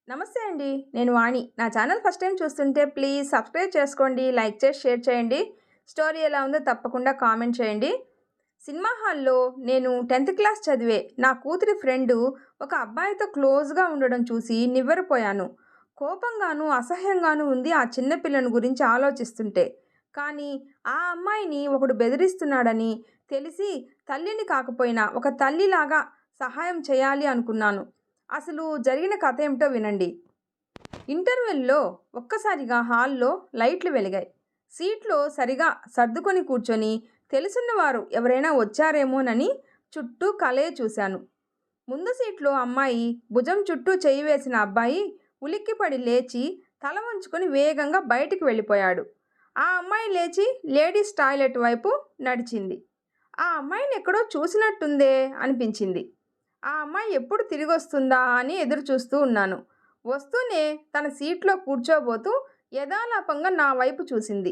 నమస్తే అండి. నేను వాణి. నా ఛానల్ ఫస్ట్ టైం చూస్తుంటే ప్లీజ్ సబ్స్క్రైబ్ చేసుకోండి, లైక్ చేసి షేర్ చేయండి. స్టోరీ ఎలా ఉందో తప్పకుండా కామెంట్ చేయండి. సినిమా హాల్‌లో నేను 10థ్ క్లాస్ చదివే నా కూతురి ఫ్రెండు ఒక అబ్బాయితో క్లోజ్‌గా ఉండడం చూసి నివ్వెరపోయాను. కోపంగాను, అసహ్యంగాను ఉంది ఆ చిన్న పిల్లని గురించి ఆలోచిస్తుంటే. కానీ ఆ అమ్మాయిని ఒకడు బెదిరిస్తున్నాడని తెలిసి తల్లిని కాకపోయినా ఒక తల్లిలాగా సహాయం చేయాలి అనుకున్నాను. అసలు జరిగిన కథ ఏమిటో వినండి. ఇంటర్వెల్‌లో ఒక్కసారిగా హాల్‌లో లైట్లు వెలిగాయి. సీట్లో సరిగా సర్దుకొని కూర్చొని తెలుసున్నవారు ఎవరైనా వచ్చారేమోనని చుట్టూ కలయ చూశాను. ముందు సీట్లో అమ్మాయి, భుజం చుట్టూ చెయ్యి వేసిన అబ్బాయి ఉలిక్కిపడి లేచి తల వంచుకొని వేగంగా బయటికి వెళ్ళిపోయాడు. ఆ అమ్మాయి లేచి లేడీస్ టాయిలెట్ వైపు నడిచింది. ఆ అమ్మాయిని ఎక్కడో చూసినట్టుందే అనిపించింది. ఆ అమ్మాయి ఎప్పుడు తిరిగొస్తుందా అని ఎదురు చూస్తూ ఉన్నాను. వస్తూనే తన సీట్లో కూర్చోబోతూ యథాలాపంగా నా వైపు చూసింది.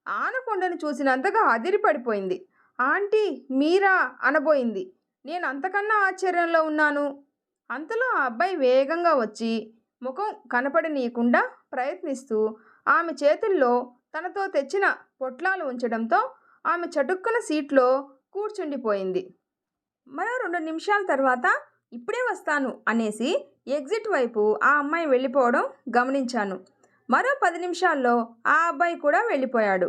ఆనకొండను చూసినంతగా అదిరిపడిపోయింది. ఆంటీ మీరా అనబోయింది. నేను అంతకన్నా ఆశ్చర్యంలో ఉన్నాను. అంతలో ఆ అబ్బాయి వేగంగా వచ్చి ముఖం కనపడనీయకుండా ప్రయత్నిస్తూ ఆమె చేతుల్లో తనతో తెచ్చిన పొట్లాలు ఉంచడంతో ఆమె చటుక్కున సీట్లో కూర్చుండిపోయింది. మరో 2 నిమిషాల తర్వాత ఇప్పుడే వస్తాను అనేసి ఎగ్జిట్ వైపు ఆ అమ్మాయి వెళ్ళిపోవడం గమనించాను. మరో 10 నిమిషాల్లో ఆ అబ్బాయి కూడా వెళ్ళిపోయాడు.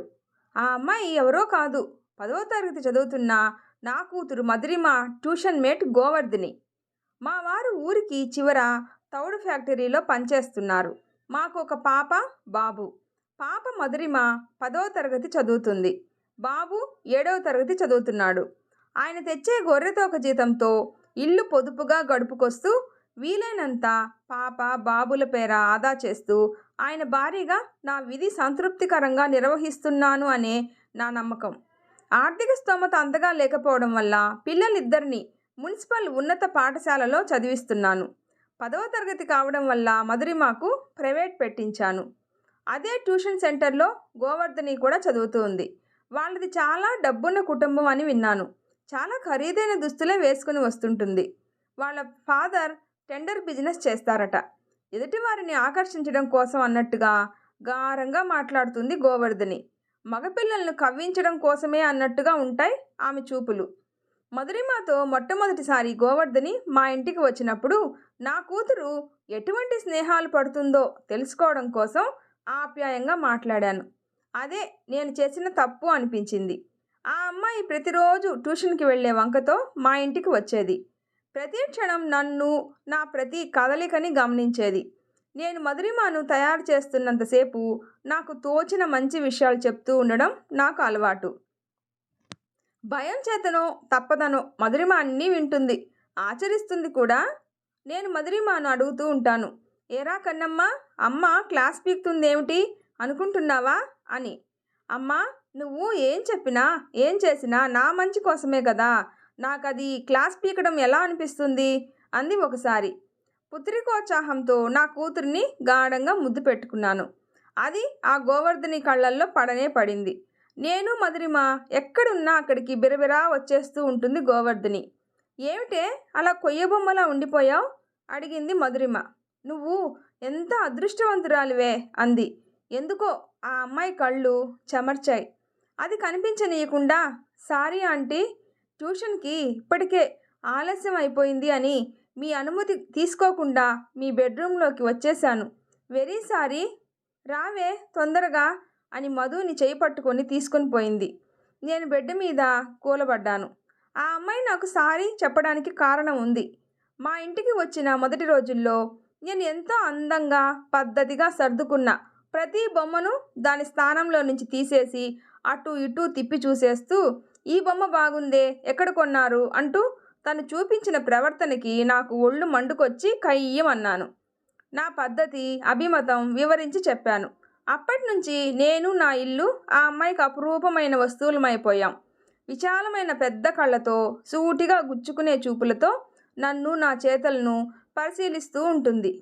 ఆ అమ్మాయి ఎవరో కాదు, 10వ తరగతి చదువుతున్న నా కూతురు మధురిమ ట్యూషన్ మేట్ గోవర్ధిని. మా వారు ఊరికి చివర తౌడు ఫ్యాక్టరీలో పనిచేస్తున్నారు. మాకు ఒక పాప, బాబు. పాప మధురిమ 10వ తరగతి చదువుతుంది. బాబు 7వ తరగతి చదువుతున్నాడు. ఆయన తెచ్చే గొర్రెతోక జీతంతో ఇల్లు పొదుపుగా గడుపుకొస్తూ వీలైనంత పాప, బాబుల పేర ఆదా చేస్తూ ఆయన భారీగా నా విధి సంతృప్తికరంగా నిర్వహిస్తున్నాను అనే నా నమ్మకం. ఆర్థిక స్తోమత అంతగా లేకపోవడం వల్ల పిల్లలిద్దరినీ మున్సిపల్ ఉన్నత పాఠశాలలో చదివిస్తున్నాను. 10వ తరగతి కావడం వల్ల మధురిమకు ప్రైవేట్ పెట్టించాను. అదే ట్యూషన్ సెంటర్లో గోవర్ధని కూడా చదువుతూ ఉంది. వాళ్ళది చాలా డబ్బున్న కుటుంబం అని విన్నాను. చాలా ఖరీదైన దుస్తులే వేసుకుని వస్తుంటుంది. వాళ్ళ ఫాదర్ టెండర్ బిజినెస్ చేస్తారట. ఎదుటివారిని ఆకర్షించడం కోసం అన్నట్టుగా గారంగా మాట్లాడుతుంది గోవర్ధని. మగపిల్లలను కవ్వించడం కోసమే అన్నట్టుగా ఉంటాయి ఆమె చూపులు. మధురిమతో మొట్టమొదటిసారి గోవర్ధని మా ఇంటికి వచ్చినప్పుడు నా కూతురు ఎటువంటి స్నేహాలు పడుతుందో తెలుసుకోవడం కోసం ఆప్యాయంగా మాట్లాడాను. అదే నేను చేసిన తప్పు అనిపించింది. ఆ అమ్మాయి ప్రతిరోజు ట్యూషన్కి వెళ్ళే వంకతో మా ఇంటికి వచ్చేది. ప్రతి క్షణం నన్ను, నా ప్రతి కదలికని గమనించేది. నేను మధురిమను తయారు చేస్తున్నంతసేపు నాకు తోచిన మంచి విషయాలు చెప్తూ ఉండడం నాకు అలవాటు. భయం చేతనో తప్పదనో మధురిమ అన్నీ వింటుంది, ఆచరిస్తుంది కూడా. నేను మధురిమను అడుగుతూ ఉంటాను, ఏరా కన్నమ్మ, అమ్మ క్లాస్ పీకుతుందేమిటి అనుకుంటున్నావా అని. అమ్మా, నువ్వు ఏం చెప్పినా ఏం చేసినా నా మంచి కోసమే కదా, నాకది క్లాస్ పీకడం ఎలా అనిపిస్తుంది అంది ఒకసారి. పుత్రికోత్సాహంతో నా కూతురిని గాఢంగా ముద్దు పెట్టుకున్నాను. అది ఆ గోవర్ధని కళ్ళల్లో పడనే పడింది. నేను మధురిమ ఎక్కడున్నా అక్కడికి బిరబిరా వచ్చేస్తూ ఉంటుంది గోవర్ధని. ఏమిటే అలా కొయ్యబొమ్మలా ఉండిపోయావు అడిగింది మధురిమ. నువ్వు ఎంత అదృష్టవంతురాలివే అంది. ఎందుకో ఆ అమ్మాయి కళ్ళు చెమర్చాయి. అది కనిపించనీయకుండా, సారీ ఆంటీ, ట్యూషన్కి ఇప్పటికే ఆలస్యం అయిపోయింది అని మీ అనుమతి తీసుకోకుండా మీ బెడ్రూమ్లోకి వచ్చేశాను. వెరీ సారీ, రావే తొందరగా అని మధుని చేయి పట్టుకొని తీసుకొని పోయింది. నేను బెడ్ మీద కూలబడ్డాను. ఆ అమ్మాయి నాకు సారీ చెప్పడానికి కారణం ఉంది. మా ఇంటికి వచ్చిన మొదటి రోజుల్లో నేను ఎంతో అందంగా, పద్ధతిగా సర్దుకున్న ప్రతి బొమ్మను దాని స్థానంలో నుంచి తీసేసి అటు ఇటు తిప్పి చూసేస్తూ, ఈ బొమ్మ బాగుందే, ఎక్కడ కొన్నారు అంటూ తను చూపించిన ప్రవర్తనకి నాకు ఒళ్ళు మండుకొచ్చి కయ్యమన్నాను. నా పద్ధతి, అభిమతం వివరించి చెప్పాను. అప్పటినుంచి నేను, నా ఇల్లు ఆ అమ్మాయికి అపురూపమైన వస్తువులమైపోయాం. విశాలమైన పెద్ద కళ్ళతో, సూటిగా గుచ్చుకునే చూపులతో నన్ను, నా చేతలను పరిశీలిస్తూ ఉంటుంది.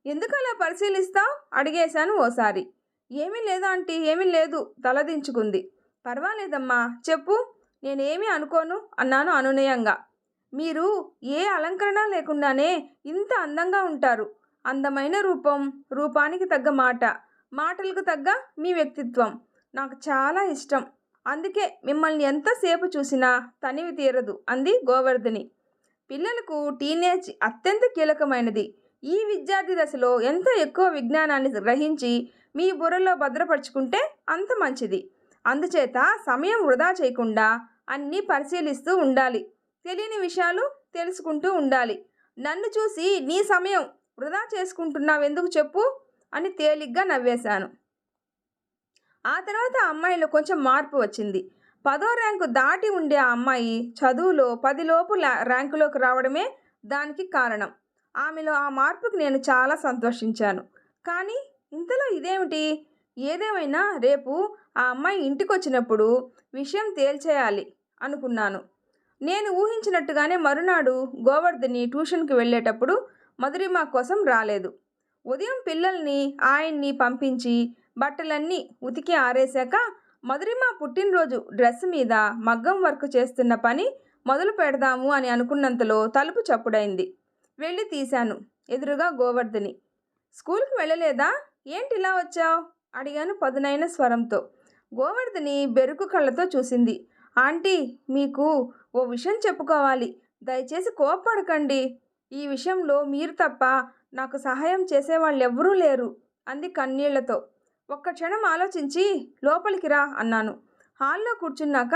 ఎందుకలా పరిశీలిస్తావు అడిగేశాను ఓసారి. ఏమీ లేదు ఆంటీ, ఏమీ లేదు తలదించుకుంది. పర్వాలేదమ్మా చెప్పు, నేనేమీ అనుకోను అన్నాను అనునయంగా. మీరు ఏ అలంకరణ లేకుండానే ఇంత అందంగా ఉంటారు. అందమైన రూపం, రూపానికి తగ్గ మాట, మాటలకు తగ్గ మీ వ్యక్తిత్వం నాకు చాలా ఇష్టం. అందుకే మిమ్మల్ని ఎంతసేపు చూసినా తనివి తీరదు అంది గోవర్ధని. పిల్లలకు టీనేజ్ అత్యంత కీలకమైనది. ఈ విద్యార్థి దశలో ఎంత ఎక్కువ విజ్ఞానాన్ని గ్రహించి మీ బుర్రలో భద్రపరుచుకుంటే అంత మంచిది. అందుచేత సమయం వృధా చేయకుండా అన్నీ పరిశీలిస్తూ ఉండాలి. తెలియని విషయాలు తెలుసుకుంటూ ఉండాలి. నన్ను చూసి నీ సమయం వృధా చేసుకుంటున్నావెందుకు చెప్పు అని తేలిగ్గా నవ్వేశాను. ఆ తర్వాత ఆ అమ్మాయిలో కొంచెం మార్పు వచ్చింది. 10వ ర్యాంకు దాటి ఉండే ఆ అమ్మాయి చదువులో 10 లోపు ర్యాంకులోకి రావడమే దానికి కారణం. ఆమెలో ఆ మార్పుకి నేను చాలా సంతోషించాను. కానీ ఇంతలో ఇదేమిటి? ఏదేమైనా రేపు ఆ అమ్మాయి ఇంటికొచ్చినప్పుడు విషయం తేల్చేయాలి అనుకున్నాను. నేను ఊహించినట్టుగానే మరునాడు గోవర్ధని ట్యూషన్కి వెళ్ళేటప్పుడు మధురిమ కోసం రాలేదు. ఉదయం పిల్లల్ని ఆయన్ని పంపించి బట్టలన్నీ ఉతికి ఆరేశాక మధురిమ పుట్టినరోజు డ్రెస్ మీద మగ్గం వర్క్ చేస్తున్న పని మొదలు పెడదాము అని అనుకున్నంతలో తలుపు చప్పుడైంది. వెళ్ళి తీశాను. ఎదురుగా గోవర్ధని. స్కూల్కి వెళ్ళలేదా? ఏంటి ఇలా వచ్చావు అడిగాను పదునైన స్వరంతో. గోవర్ధని బెరుకు కళ్ళతో చూసింది. ఆంటీ, మీకు ఓ విషయం చెప్పుకోవాలి. దయచేసి కోప్పడకండి. ఈ విషయంలో మీరు తప్ప నాకు సహాయం చేసేవాళ్ళెవ్వరూ లేరు అంది కన్నీళ్లతో. ఒక్క క్షణం ఆలోచించి లోపలికి రా అన్నాను. హాల్లో కూర్చున్నాక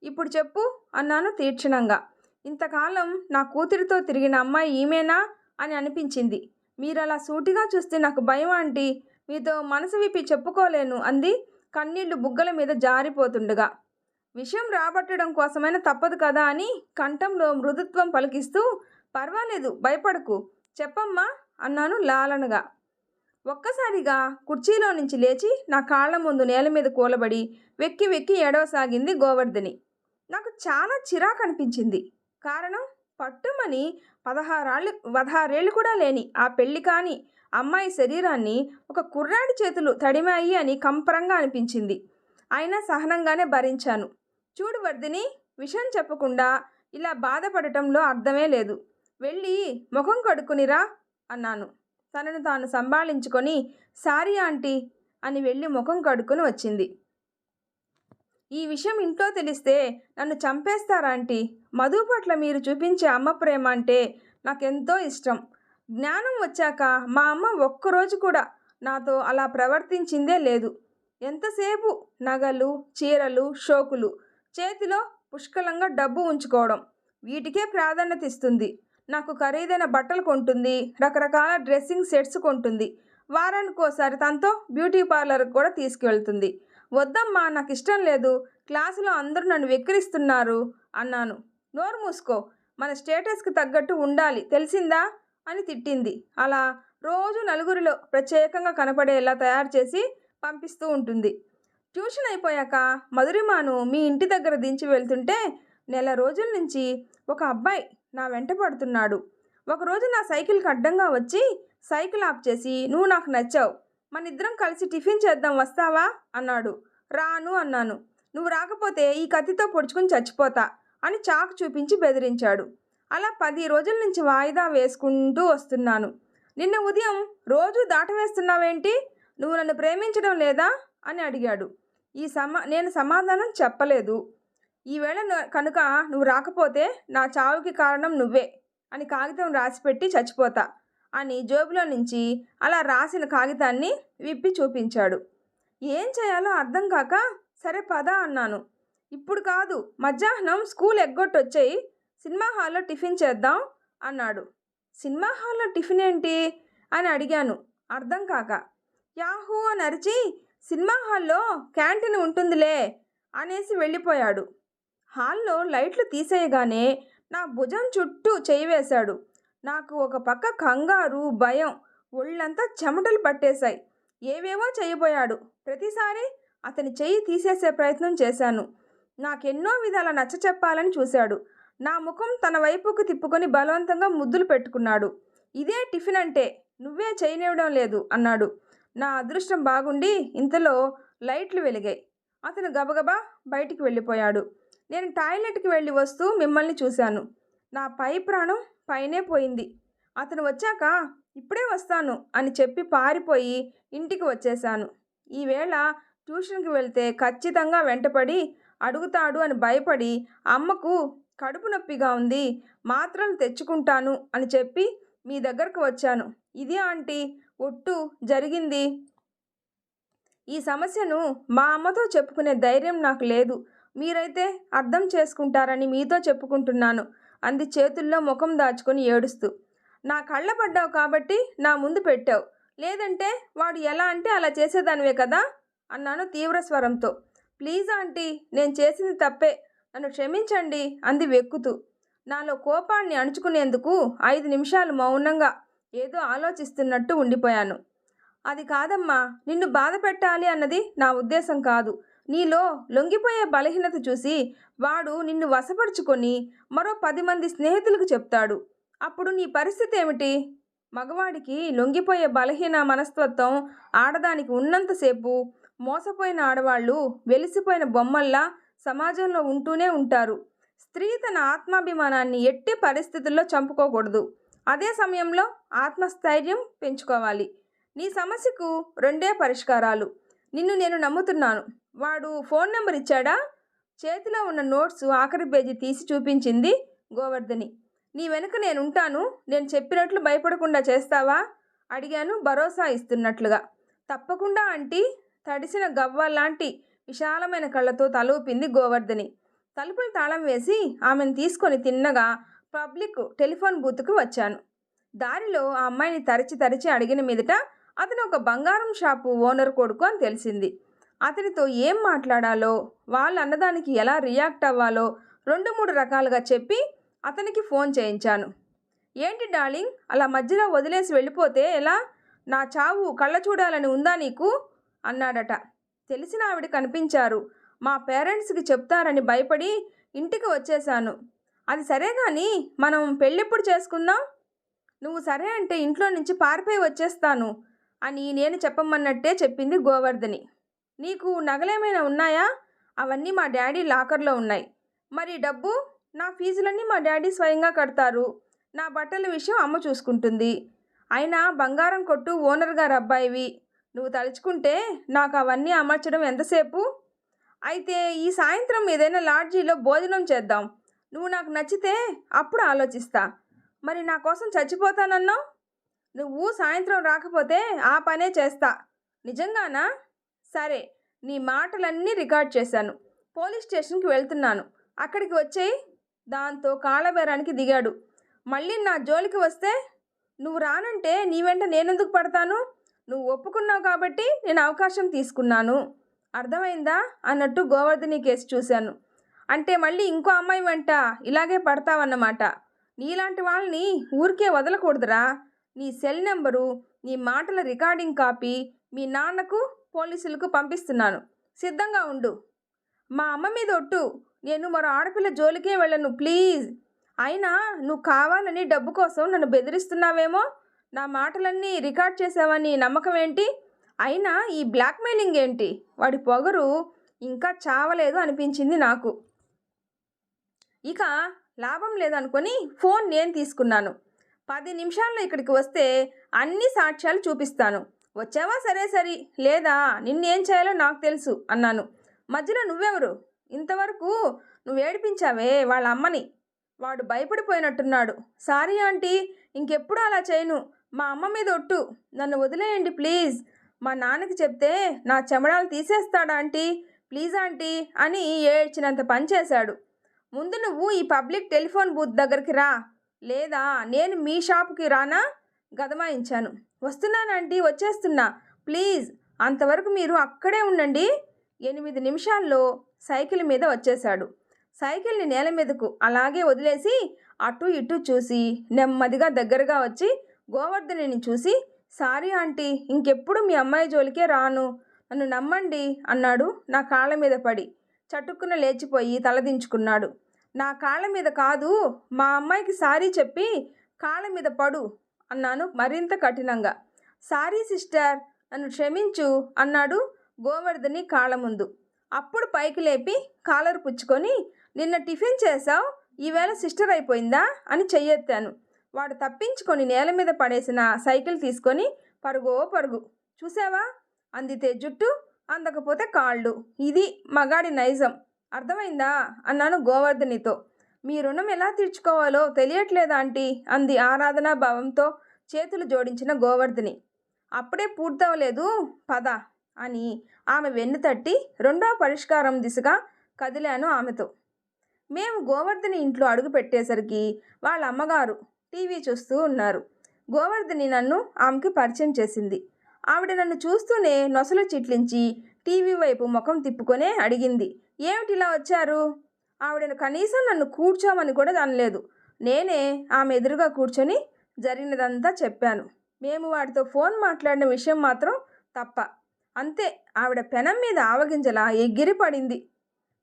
ఇప్పుడు చెప్పు అన్నాను తీక్షణంగా. ఇంతకాలం నా కూతురితో తిరిగిన అమ్మాయి ఈమెనా అని అనిపించింది. మీరలా సూటిగా చూస్తే నాకు భయం ఆంటీ. మీతో మనసు విప్పి చెప్పుకోలేను అంది కన్నీళ్లు బుగ్గల మీద జారిపోతుండగా. విషయం రాబట్టడం కోసమైనా తప్పదు కదా అని కంఠంలో మృదుత్వం పలికిస్తూ పర్వాలేదు, భయపడకు, చెప్పమ్మా అన్నాను లాలనగా. ఒక్కసారిగా కుర్చీలో నుంచి లేచి నా కాళ్ల ముందు నేల మీద కూలబడి వెక్కి వెక్కి ఏడవసాగింది గోవర్ధని. నాకు చాలా చిరాకు అనిపించింది. కారణం, పట్టుమని 16 ఏళ్ళు కూడా లేని ఆ పెళ్లి కాని అమ్మాయి శరీరాన్ని ఒక కుర్రాడి చేతులు తడిమాయి అని కంపరంగా అనిపించింది. అయినా సహనంగానే భరించాను. చూడు వర్ధిని, విషయం చెప్పకుండా ఇలా బాధపడటంలో అర్థమే లేదు. వెళ్ళి ముఖం కడుక్కునిరా అన్నాను. తనను తాను సంభాళించుకొని సారీ ఆంటీ అని వెళ్ళి ముఖం కడుక్కొని వచ్చింది. ఈ విషయం ఇంట్లో తెలిస్తే నన్ను చంపేస్తారా ఆంటీ? మధు పట్ల మీరు చూపించే అమ్మ ప్రేమ అంటే నాకెంతో ఇష్టం. జ్ఞానం వచ్చాక మా అమ్మ ఒక్కరోజు కూడా నాతో అలా ప్రవర్తించిందే లేదు. ఎంతసేపు నగలు, చీరలు, షోకులు, చేతిలో పుష్కలంగా డబ్బు ఉంచుకోవడం, వీటికే ప్రాధాన్యత ఇస్తుంది. నాకు ఖరీదైన బట్టలు కొంటుంది, రకరకాల డ్రెస్సింగ్ సెట్స్ కొంటుంది. వారానికోసారి తనతో బ్యూటీ పార్లర్కి కూడా తీసుకువెళ్తుంది. వద్దమ్మా, నాకు ఇష్టం లేదు, క్లాసులో అందరూ నన్ను వెక్కిరిస్తున్నారు అన్నాను. నోరు మూసుకో, మన స్టేటస్కి తగ్గట్టు ఉండాలి, తెలిసిందా అని తిట్టింది. అలా రోజు నలుగురిలో ప్రత్యేకంగా కనపడేలా తయారు చేసి పంపిస్తూ ఉంటుంది. ట్యూషన్ అయిపోయాక మధురిమాను మీ ఇంటి దగ్గర దించి వెళ్తుంటే నెల రోజుల నుంచి ఒక అబ్బాయి నా వెంట పడుతున్నాడు. ఒకరోజు నా సైకిల్కి అడ్డంగా వచ్చి సైకిల్ ఆఫ్ చేసి, నువ్వు నాకు నచ్చావు, మన ఇద్దరం కలిసి టిఫిన్ చేద్దాం, వస్తావా అన్నాడు. రాను అన్నాను. నువ్వు రాకపోతే ఈ కత్తితో పొడుచుకుని చచ్చిపోతా అని చాకు చూపించి బెదిరించాడు. అలా 10 రోజుల నుంచి వాయిదా వేసుకుంటూ వస్తున్నాను. నిన్న ఉదయం రోజు దాటవేస్తున్నావేంటి? నువ్వు నన్ను ప్రేమించడం లేదా అని అడిగాడు. నేను సమాధానం చెప్పలేదు. ఈవేళ కనుక నువ్వు రాకపోతే నా చావుకి కారణం నువ్వే అని కాగితం రాసిపెట్టి చచ్చిపోతా అని జోబులో నుంచి అలా రాసిన కాగితాన్ని విప్పి చూపించాడు. ఏం చేయాలో అర్థం కాక సరే పద అన్నాను. ఇప్పుడు కాదు, మధ్యాహ్నం స్కూల్ ఎగ్గొట్టొచ్చేయి, సినిమా హాల్లో టిఫిన్ చేద్దాం అన్నాడు. సినిమా హాల్లో టిఫిన్ ఏంటి అని అడిగాను అర్థం కాక. యాహూ అని అరిచి, సినిమా హాల్లో క్యాంటీన్ ఉంటుందిలే అనేసి వెళ్ళిపోయాడు. హాల్లో లైట్లు తీసేయగానే నా భుజం చుట్టూ చేయి వేశాడు. నాకు ఒక పక్క కంగారు, భయం, ఒళ్ళంతా చెమటలు పట్టేశాయి. ఏవేవో చేయబోయాడు. ప్రతిసారి అతని చెయ్యి తీసేసే ప్రయత్నం చేశాను. నాకెన్నో విధాల నచ్చ చెప్పాలని చూశాడు. నా ముఖం తన వైపుకు తిప్పుకొని బలవంతంగా ముద్దులు పెట్టుకున్నాడు. ఇదే టిఫిన్ అంటే, నువ్వే చేయనివ్వడం లేదు అన్నాడు. నా అదృష్టం బాగుండి ఇంతలో లైట్లు వెలిగాయి. అతను గబగబా బయటికి వెళ్ళిపోయాడు. నేను టాయిలెట్కి వెళ్ళి వస్తూ మిమ్మల్ని చూశాను. నా పై ప్రాణం పైనే పోయింది. అతను వచ్చాక ఇప్పుడే వస్తాను అని చెప్పి పారిపోయి ఇంటికి వచ్చేశాను. ఈవేళ ట్యూషన్కి వెళ్తే ఖచ్చితంగా వెంటపడి అడుగుతాడు అని భయపడి అమ్మకు కడుపు నొప్పిగా ఉంది, మాత్రలు తెచ్చుకుంటాను అని చెప్పి మీ దగ్గరకు వచ్చాను. ఇది ఆంటీ ఒట్టు జరిగింది. ఈ సమస్యను మా అమ్మతో చెప్పుకునే ధైర్యం నాకు లేదు. మీరైతే అర్థం చేసుకుంటారని మీతో చెప్పుకుంటున్నాను అంది చేతుల్లో ముఖం దాచుకొని ఏడుస్తూ. నా కళ్ళ పడ్డావు కాబట్టి నా ముందు పెట్టావు, లేదంటే వాడు ఎలా అంటే అలా చేసేదానివే కదా అన్నాను తీవ్ర స్వరంతో. ప్లీజ్ ఆంటీ, నేను చేసింది తప్పే, నన్ను క్షమించండి అంది వెక్కుతూ. నాలో కోపాన్ని అణుచుకునేందుకు 5 నిమిషాలు మౌనంగా ఏదో ఆలోచిస్తున్నట్టు ఉండిపోయాను. అది కాదమ్మా, నిన్ను బాధ పెట్టాలి అన్నది నా ఉద్దేశం కాదు. నీలో లొంగిపోయే బలహీనత చూసి వాడు నిన్ను వశపరుచుకొని మరో 10 మంది స్నేహితులకు చెప్తాడు. అప్పుడు నీ పరిస్థితి ఏమిటి? మగవాడికి లొంగిపోయే బలహీన మనస్తత్వం ఆడదానికి ఉన్నంతసేపు మోసపోయిన ఆడవాళ్ళు వెలిసిపోయిన బొమ్మల్లా సమాజంలో ఉంటూనే ఉంటారు. స్త్రీ తన ఆత్మాభిమానాన్ని ఎట్టి పరిస్థితుల్లో చంపుకోకూడదు. అదే సమయంలో ఆత్మస్థైర్యం పెంచుకోవాలి. నీ సమస్యకు 2 పరిష్కారాలు. నిన్ను నేను నమ్ముతున్నాను. వాడు ఫోన్ నెంబర్ ఇచ్చాడా? చేతిలో ఉన్న నోట్సు ఆఖరి పేజీ తీసి చూపించింది గోవర్ధని. నీ వెనుక నేనుంటాను, నేను చెప్పినట్లు భయపడకుండా చేస్తావా అడిగాను భరోసా ఇస్తున్నట్లుగా. తప్పకుండా ఆంటీ, తడిసిన గవ్వలాంటి విశాలమైన కళ్ళతో తలూపింది గోవర్ధని. తలుపులు తాళం వేసి ఆమెను తీసుకొని తిన్నగా పబ్లిక్ టెలిఫోన్ బూత్కు వచ్చాను. దారిలో ఆ అమ్మాయిని తరిచి తరిచి అడిగిన మీదట అతను ఒక బంగారం షాపు ఓనర్ కొడుకు అని తెలిసింది. అతనితో ఏం మాట్లాడాలో, వాళ్ళు అన్నదానికి ఎలా రియాక్ట్ అవ్వాలో 2-3 రకాలుగా చెప్పి అతనికి ఫోన్ చేయించాను. ఏంటి డార్లింగ్, అలా మధ్యలో వదిలేసి వెళ్ళిపోతే ఎలా? నా చావు కళ్ళ చూడాలని ఉందా నీకు అన్నాడట. తెలిసిన ఆవిడ కనిపించారు. మా పేరెంట్స్కి చెప్తారని భయపడి ఇంటికి వచ్చేశాను. అది సరే కానీ మనం పెళ్ళెప్పుడు చేసుకుందాం? నువ్వు సరే అంటే ఇంట్లో నుంచి పారిపోయి వచ్చేస్తాను అని నేను చెప్పమన్నట్టే చెప్పింది గోవర్ధని. నీకు నగలేమైనా ఉన్నాయా? అవన్నీ మా డాడీ లాకర్లో ఉన్నాయి. మరి డబ్బు? నా ఫీజులన్నీ మా డాడీ స్వయంగా కడతారు. నా బట్టల విషయం అమ్మ చూసుకుంటుంది. అయినా బంగారం కొట్టు ఓనర్ గారు అబ్బాయివి. నువ్వు తలుచుకుంటే నాకు అవన్నీ అమర్చడం ఎంతసేపు? అయితే ఈ సాయంత్రం ఏదైనా లాడ్జీలో భోజనం చేద్దాం. నువ్వు నాకు నచ్చితే అప్పుడు ఆలోచిస్తా. మరి నా కోసం చచ్చిపోతానన్నావు. నువ్వు సాయంత్రం రాకపోతే ఆ పనే చేస్తా. నిజంగానా? సరే, నీ మాటలన్నీ రికార్డ్ చేశాను. పోలీస్ స్టేషన్కి వెళ్తున్నాను, అక్కడికి వచ్చేయి. దాంతో కాళ్ళబేరానికి దిగాడు. మళ్ళీ నా జోలికి వస్తే నువ్వు రానంటే నీ వెంట నేనెందుకు పడతాను? నువ్వు ఒప్పుకున్నావు కాబట్టి నేను అవకాశం తీసుకున్నాను. అర్థమైందా అన్నట్టు గోవర్ధని కేసు చూశాను. అంటే మళ్ళీ ఇంకో అమ్మాయి వెంట ఇలాగే పడతావన్నమాట. నీలాంటి వాళ్ళని ఊరికే వదలకూడదురా. నీ సెల్ నెంబరు, నీ మాటల రికార్డింగ్ కాపీ మీ నాన్నకు, పోలీసులకు పంపిస్తున్నాను. సిద్ధంగా ఉండు. మా అమ్మ మీద ఒట్టు, నేను మరో ఆడపిల్ల జోలికే వెళ్ళను ప్లీజ్. అయినా నువ్వు కావాలని డబ్బు కోసం నన్ను బెదిరిస్తున్నావేమో. నా మాటలన్నీ రికార్డ్ చేసావని నమ్మకం ఏంటి? అయినా ఈ బ్లాక్మెయిలింగ్ ఏంటి? వాడి పొగరు ఇంకా చావలేదు అనిపించింది నాకు. ఇక లాభం లేదనుకొని ఫోన్ నేను తీసుకున్నాను. 10 నిమిషాల్లో ఇక్కడికి వస్తే అన్ని సాక్ష్యాలు చూపిస్తాను. వచ్చావా సరే సరి, లేదా నిన్నేం చేయాలో నాకు తెలుసు అన్నాను. మధ్యలో నువ్వెవరు? ఇంతవరకు నువ్వు ఏడిపించావే వాళ్ళ అమ్మని. వాడు భయపడిపోయినట్టున్నాడు. సారీ ఆంటీ, ఇంకెప్పుడు అలా చేయను. మా అమ్మ మీద ఒట్టు, నన్ను వదిలేయండి ప్లీజ్. మా నాన్నకి చెప్తే నా చెమడాలు తీసేస్తాడా ఆంటీ, ప్లీజ్ ఆంటీ అని ఏడ్చినంత పనిచేశాడు. ముందు నువ్వు ఈ పబ్లిక్ టెలిఫోన్ బూత్ దగ్గరికి రా, లేదా నేను మీ షాపుకి రానా గదమాయించాను. వస్తున్నానంటీ, వచ్చేస్తున్నా ప్లీజ్. అంతవరకు మీరు అక్కడే ఉండండి. 8 నిమిషాల్లో సైకిల్ మీద వచ్చేశాడు. సైకిల్ని నేల మీదకు అలాగే వదిలేసి అటు ఇటు చూసి నెమ్మదిగా దగ్గరగా వచ్చి గోవర్ధనిని చూసి, సారీ ఆంటీ, ఇంకెప్పుడు మీ అమ్మాయి జోలికే రాను, నన్ను నమ్మండి అన్నాడు. నా కాళ్ళ మీద పడి చటుక్కున లేచిపోయి తలదించుకున్నాడు. నా కాళ్ళ మీద కాదు, మా అమ్మాయికి సారీ చెప్పి కాళ్ళ మీద పడు అన్నాను మరింత కఠినంగా. సారీ సిస్టర్, నన్ను క్షమించు అన్నాడు గోవర్ధని కాళ్ళ ముందు. అప్పుడు పైకి లేపి కాలర్ పుచ్చుకొని, నిన్న టిఫిన్ చేసావు, ఈవేళ సిస్టర్ అయిపోయిందా అని చెయ్యెత్తాను. వాడు తప్పించుకొని నేల మీద పడేసిన సైకిల్ తీసుకొని పరుగో పరుగు. చూసావా, అందితే జుట్టు, అందకపోతే కాళ్ళు. ఇది మగాడి నైజం, అర్థమైందా అన్నాను గోవర్ధనితో. మీ రుణం ఎలా తీర్చుకోవాలో తెలియట్లేదా ఆంటీ అంది ఆరాధనా భావంతో చేతులు జోడించిన గోవర్ధని. అప్పుడే పూర్తవలేదు, పద అని ఆమె వెన్ను తట్టి రెండో పరిష్కారం దిశగా కదిలాను ఆమెతో. మేము గోవర్ధని ఇంట్లో అడుగు పెట్టేసరికి వాళ్ళ అమ్మగారు టీవీ చూస్తూ ఉన్నారు. గోవర్ధని నన్ను ఆమెకి పరిచయం చేసింది. ఆవిడ నన్ను చూస్తూనే నొసలు చిట్లించి టీవీ వైపు ముఖం తిప్పుకొనే అడిగింది, ఏమిటి ఇలా వచ్చారు? ఆవిడను కనీసం నన్ను కూర్చోమని కూడా అనలేదు. నేనే ఆమె ఎదురుగా కూర్చొని జరిగినదంతా చెప్పాను. మేము వాడితో ఫోన్ మాట్లాడిన విషయం మాత్రం తప్ప. అంతే, ఆవిడ పెనం మీద ఆవగింజలా ఎగిరి పడింది.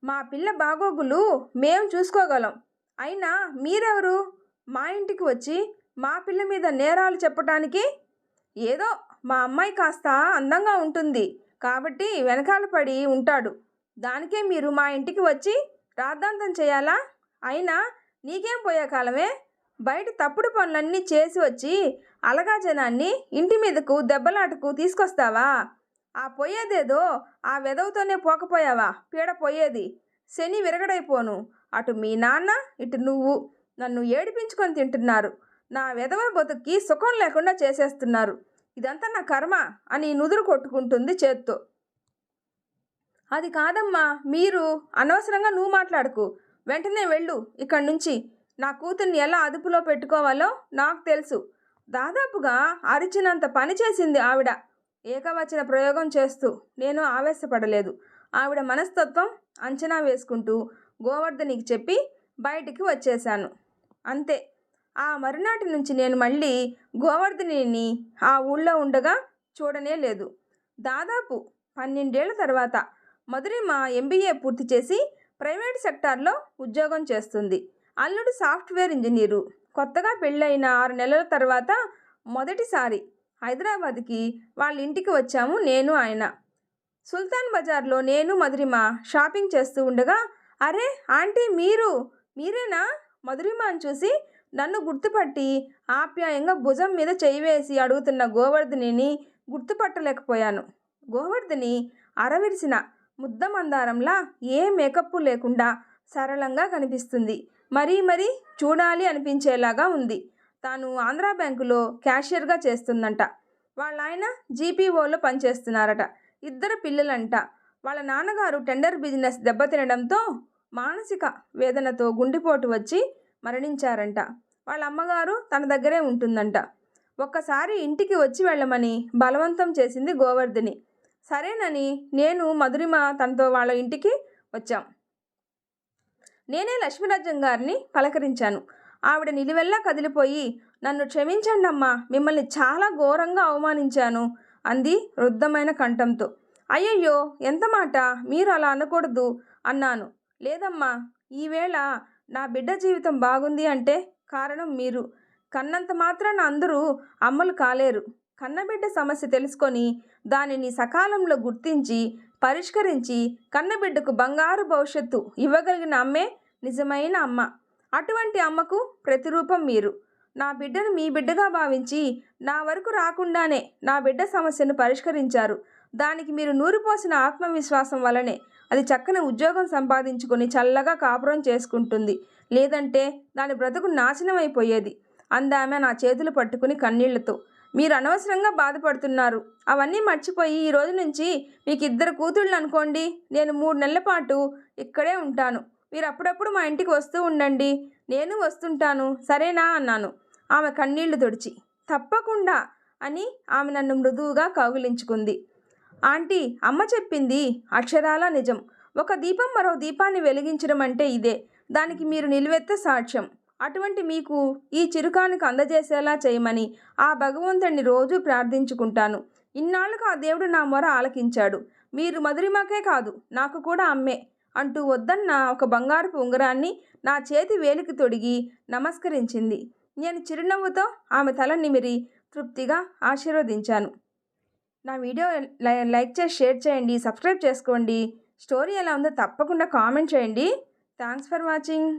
మా పిల్ల బాగోగులు మేము చూసుకోగలం, అయినా మీరెవరు మా ఇంటికి వచ్చి మా పిల్ల మీద నేరాలు చెప్పటానికి? ఏదో మా అమ్మాయి కాస్త అందంగా ఉంటుంది కాబట్టి వెనకాల పడి ఉంటాడు, దానికే మీరు మా ఇంటికి వచ్చి రాద్ధాంతం చేయాలా? అయినా నీకేం పోయే కాలమే? బయట తప్పుడు పనులన్నీ చేసి వచ్చి అలగా జనాన్ని ఇంటి మీదకు దెబ్బలాటకు తీసుకొస్తావా? ఆ పోయేదేదో ఆ వెదవుతోనే పోకపోయావా పీడ పోయేది? శని విరగడైపోను. అటు మీ నాన్న, ఇటు నువ్వు నన్ను ఏడిపించుకొని తింటున్నారు. నా వెధవ బతుక్కి సుఖం లేకుండా చేసేస్తున్నారు. ఇదంతా నా కర్మ అని నుదురు కొట్టుకుంటుంది చేత్తో. అది కాదమ్మా, మీరు అనవసరంగా నువ్వు మాట్లాడకు. వెంటనే వెళ్ళు ఇక్కడి నుంచి. నా కూతుర్ని ఎలా అదుపులో పెట్టుకోవాలో నాకు తెలుసు. దాదాపుగా అరిచినంత పని చేసింది ఆవిడ. ఏకవచన ప్రయోగం చేస్తూ నేను ఆవేశపడలేదు. ఆవిడ మనస్తత్వం అంచనా వేసుకుంటూ గోవర్ధనికి చెప్పి బయటికి వచ్చేశాను. అంతే, ఆ మరునాటి నుంచి నేను మళ్ళీ గోవర్ధనిని ఆ ఊళ్ళో ఉండగా చూడనే లేదు. దాదాపు 12 ఏళ్ల తర్వాత మధురిమ MBA పూర్తి చేసి ప్రైవేట్ సెక్టార్లో ఉద్యోగం చేస్తుంది. అల్లుడు సాఫ్ట్వేర్ ఇంజనీరు. కొత్తగా పెళ్ళైన 6 నెలల తర్వాత మొదటిసారి హైదరాబాద్కి వాళ్ళ ఇంటికి వచ్చాము నేను, ఆయన. సుల్తాన్ బజార్లో నేను మధురిమ షాపింగ్ చేస్తూ ఉండగా, అరే ఆంటీ మీరేనా? మధురిమ అని చూసి నన్ను గుర్తుపట్టి ఆప్యాయంగా భుజం మీద చేయి వేసి అడుగుతున్న గోవర్ధనిని గుర్తుపట్టలేకపోయాను. గోవర్ధని అరవిరిసిన ముద్ద మందారంలా ఏ మేకప్ లేకుండా సరళంగా కనిపిస్తుంది. మరీ చూడాలి అనిపించేలాగా ఉంది. తాను ఆంధ్ర బ్యాంకులో క్యాషియర్గా చేస్తుందంట. వాళ్ళ ఆయన GPOలో పనిచేస్తున్నారట. 2 పిల్లలంట. వాళ్ళ నాన్నగారు టెండర్ బిజినెస్ దెబ్బతినడంతో మానసిక వేదనతో గుండెపోటు వచ్చి మరణించారంట. వాళ్ళ అమ్మగారు తన దగ్గరే ఉంటుందంట. ఒక్కసారి ఇంటికి వచ్చి వెళ్ళమని బలవంతం చేసింది గోవర్ధని. సరేనని నేను, మధురిమ తనతో వాళ్ళ ఇంటికి వచ్చాం. నేనే లక్ష్మీరాజ్యం గారిని పలకరించాను. ఆవిడ నిలువెల్లా కదిలిపోయి, నన్ను క్షమించండమ్మా, మిమ్మల్ని చాలా ఘోరంగా అవమానించాను అంది రుద్ధమైన కంఠంతో. అయ్యయ్యో, ఎంత మాట, మీరు అలా అనకూడదు అన్నాను. లేదమ్మా, ఈవేళ నా బిడ్డ జీవితం బాగుంది అంటే కారణం మీరు. కన్నంత మాత్రాన అందరూ అమ్మలు కాలేరు. కన్నబిడ్డ సమస్య తెలుసుకొని దానిని సకాలంలో గుర్తించి పరిష్కరించి కన్నబిడ్డకు బంగారు భవిష్యత్తు ఇవ్వగలిగిన అమ్మే నిజమైన అమ్మ. అటువంటి అమ్మకు ప్రతిరూపం మీరు. నా బిడ్డను మీ బిడ్డగా భావించి నా వరకు రాకుండానే నా బిడ్డ సమస్యను పరిష్కరించారు. దానికి మీరు నూరిపోసిన ఆత్మవిశ్వాసం వల్లనే అది చక్కని ఉద్యోగం సంపాదించుకొని చల్లగా కాపురం చేసుకుంటుంది. లేదంటే దాని బ్రతుకు నాశనం అయిపోయేది అందామె నా చేతులు పట్టుకుని కన్నీళ్లతో. మీరు అనవసరంగా బాధపడుతున్నారు. అవన్నీ మర్చిపోయి ఈ రోజు నుంచి మీకు 2 కూతుళ్ళు అనుకోండి. నేను 3 నెలల పాటు ఇక్కడే ఉంటాను. మీరు అప్పుడప్పుడు మా ఇంటికి వస్తూ ఉండండి. నేను వస్తుంటాను, సరేనా అన్నాను. ఆమె కన్నీళ్లు తుడిచి తప్పకుండా అని ఆమె నన్ను మృదువుగా కౌగిలించుకుంది. ఆంటీ, అమ్మ చెప్పింది అక్షరాలా నిజం. ఒక దీపం మరో దీపాన్ని వెలిగించడం అంటే ఇదే. దానికి మీరు నిలువెత్త సాక్ష్యం. అటువంటి మీకు ఈ చిరుకానికి అందజేసేలా చేయమని ఆ భగవంతుడిని రోజు ప్రార్థించుకుంటాను. ఇన్నాళ్లకు ఆ దేవుడు నా మొర ఆలకించాడు. మీరు మధురిమకే కాదు, నాకు కూడా అమ్మే అంటూ వద్దన్న ఒక బంగారపు ఉంగరాన్ని నా చేతి వేలికి తొడిగి నమస్కరించింది. నేను చిరునవ్వుతో ఆమె తల నిమిరి తృప్తిగా ఆశీర్వదించాను. నా వీడియో లైక్ చేసి షేర్ చేయండి, సబ్స్క్రైబ్ చేసుకోండి. స్టోరీ ఎలా ఉందో తప్పకుండా కామెంట్ చేయండి. Thanks for watching.